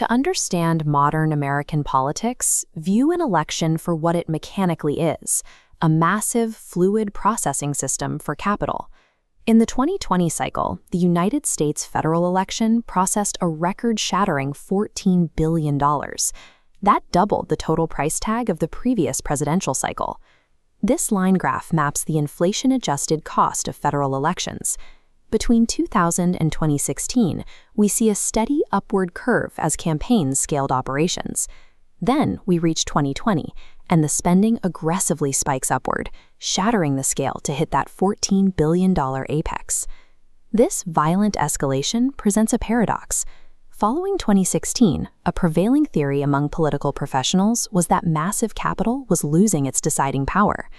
To understand modern American politics, view an election for what it mechanically is: a massive, fluid processing system for capital. In the 2020 cycle, the United States federal election processed a record-shattering $14 billion. That doubled the total price tag of the previous presidential cycle. This line graph maps the inflation-adjusted cost of federal elections. Between 2000 and 2016, we see a steady upward curve as campaigns scaled operations. Then we reach 2020, and the spending aggressively spikes upward, shattering the scale to hit that $14 billion apex. This violent escalation presents a paradox. Following 2016, a prevailing theory among political professionals was that massive capital was losing its deciding power.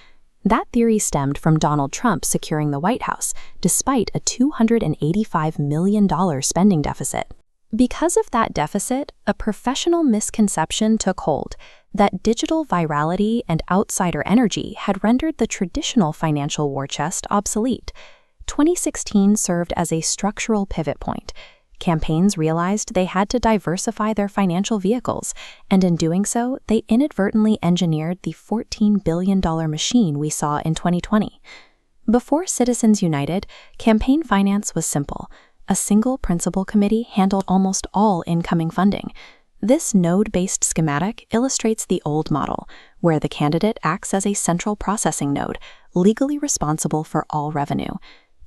That theory stemmed from Donald Trump securing the White House, despite a $285 million spending deficit. Because of that deficit, a professional misconception took hold that digital virality and outsider energy had rendered the traditional financial war chest obsolete. 2016 served as a structural pivot point. Campaigns realized they had to diversify their financial vehicles, and in doing so, they inadvertently engineered the $14 billion machine we saw in 2020. Before Citizens United, campaign finance was simple. A single principal committee handled almost all incoming funding. This node-based schematic illustrates the old model, where the candidate acts as a central processing node, legally responsible for all revenue.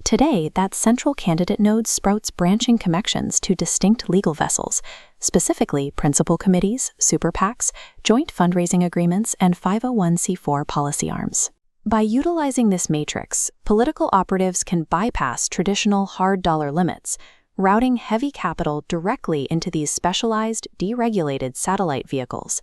Today, that central candidate node sprouts branching connections to distinct legal vessels, specifically principal committees, super PACs, joint fundraising agreements, and 501c4 policy arms. By utilizing this matrix, political operatives can bypass traditional hard dollar limits, routing heavy capital directly into these specialized, deregulated satellite vehicles.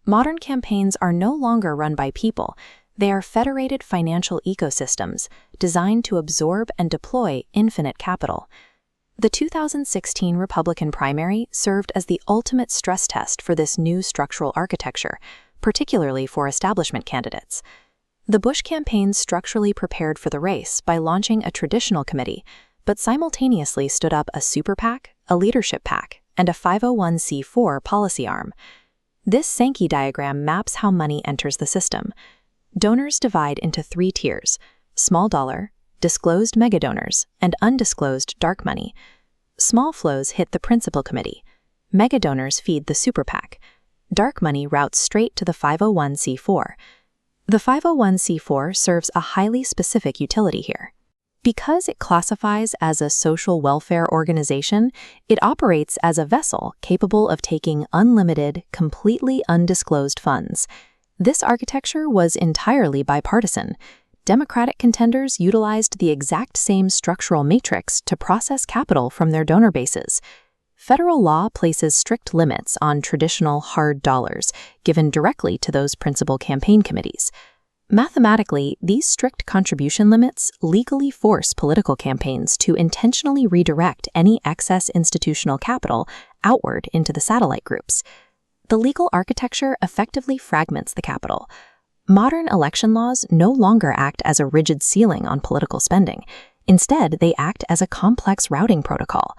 Modern campaigns are no longer run by people. They are federated financial ecosystems designed to absorb and deploy infinite capital. The 2016 Republican primary served as the ultimate stress test for this new structural architecture, particularly for establishment candidates. The Bush campaign structurally prepared for the race by launching a traditional committee, but simultaneously stood up a super PAC, a leadership PAC, and a 501c4 policy arm. This Sankey diagram maps how money enters the system. Donors divide into 3 tiers: small dollar, disclosed megadonors, and undisclosed dark money. Small flows hit the principal committee. Megadonors feed the super PAC. Dark money routes straight to the 501c4. The 501c4 serves a highly specific utility here. Because it classifies as a social welfare organization, it operates as a vessel capable of taking unlimited, completely undisclosed funds. This architecture was entirely bipartisan. Democratic contenders utilized the exact same structural matrix to process capital from their donor bases. Federal law places strict limits on traditional hard dollars, given directly to those principal campaign committees. Mathematically, these strict contribution limits legally force political campaigns to intentionally redirect any excess institutional capital outward into the satellite groups. The legal architecture effectively fragments the capital. Modern election laws no longer act as a rigid ceiling on political spending. Instead, they act as a complex routing protocol.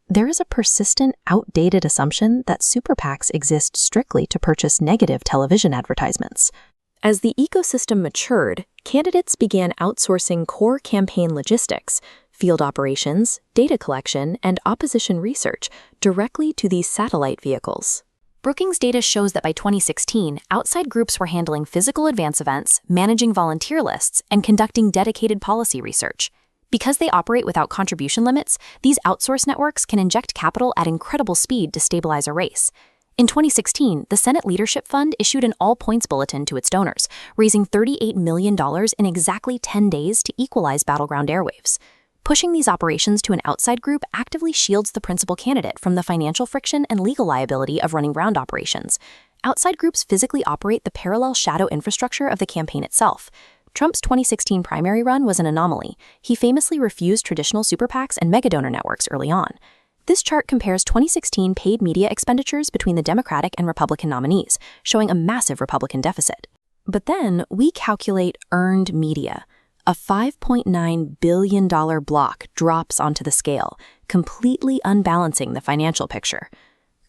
There is a persistent, outdated assumption that super PACs exist strictly to purchase negative television advertisements. As the ecosystem matured, candidates began outsourcing core campaign logistics, field operations, data collection, and opposition research directly to these satellite vehicles. Brookings data shows that by 2016, outside groups were handling physical advance events, managing volunteer lists, and conducting dedicated policy research. Because they operate without contribution limits, these outsource networks can inject capital at incredible speed to stabilize a race. In 2016, the Senate Leadership Fund issued an all-points bulletin to its donors, raising $38 million in exactly 10 days to equalize battleground airwaves. Pushing these operations to an outside group actively shields the principal candidate from the financial friction and legal liability of running ground operations. Outside groups physically operate the parallel shadow infrastructure of the campaign itself. Trump's 2016 primary run was an anomaly. He famously refused traditional super PACs and megadonor networks early on. This chart compares 2016 paid media expenditures between the Democratic and Republican nominees, showing a massive Republican deficit. But then we calculate earned media. A $5.9 billion block drops onto the scale, completely unbalancing the financial picture.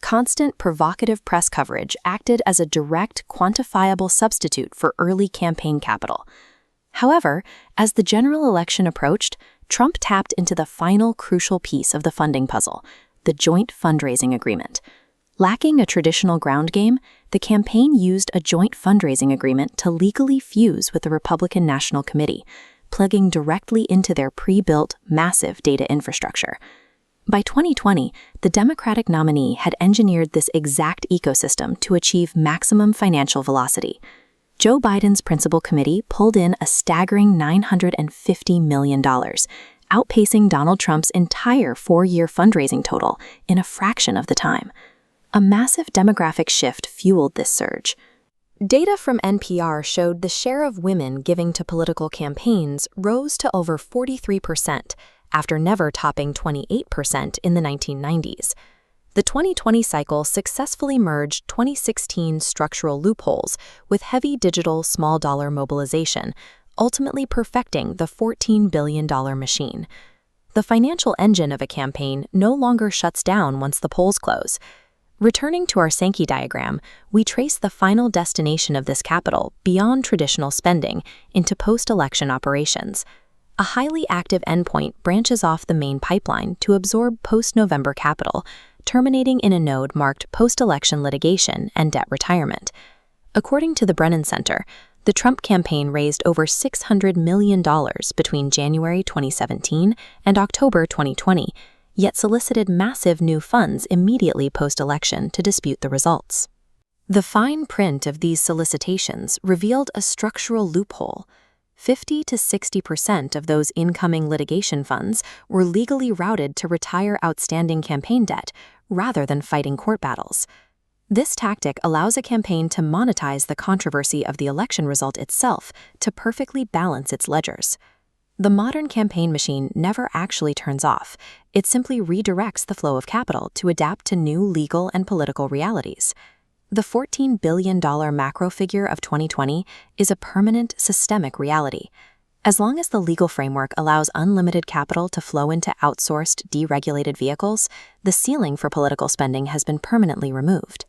Constant, provocative press coverage acted as a direct, quantifiable substitute for early campaign capital. However, as the general election approached, Trump tapped into the final crucial piece of the funding puzzle, the joint fundraising agreement. Lacking a traditional ground game, the campaign used a joint fundraising agreement to legally fuse with the Republican National Committee, plugging directly into their pre-built, massive data infrastructure. By 2020, the Democratic nominee had engineered this exact ecosystem to achieve maximum financial velocity. Joe Biden's principal committee pulled in a staggering $950 million, outpacing Donald Trump's entire 4-year fundraising total in a fraction of the time. A massive demographic shift fueled this surge. Data from NPR showed the share of women giving to political campaigns rose to over 43%, after never topping 28% in the 1990s. The 2020 cycle successfully merged 2016 structural loopholes with heavy digital small-dollar mobilization, ultimately perfecting the $14 billion machine. The financial engine of a campaign no longer shuts down once the polls close. Returning to our Sankey diagram, we trace the final destination of this capital beyond traditional spending into post-election operations. A highly active endpoint branches off the main pipeline to absorb post-November capital, terminating in a node marked post-election litigation and debt retirement. According to the Brennan Center, the Trump campaign raised over $600 million between January 2017 and October 2020, yet solicited massive new funds immediately post-election to dispute the results. The fine print of these solicitations revealed a structural loophole. 50 to 60% of those incoming litigation funds were legally routed to retire outstanding campaign debt rather than fighting court battles. This tactic allows a campaign to monetize the controversy of the election result itself to perfectly balance its ledgers. The modern campaign machine never actually turns off. It simply redirects the flow of capital to adapt to new legal and political realities. The $14 billion macro figure of 2020 is a permanent, systemic reality. As long as the legal framework allows unlimited capital to flow into outsourced, deregulated vehicles, the ceiling for political spending has been permanently removed.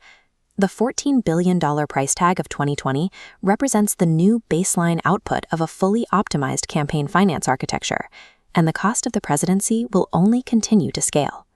The $14 billion price tag of 2020 represents the new baseline output of a fully optimized campaign finance architecture, and the cost of the presidency will only continue to scale.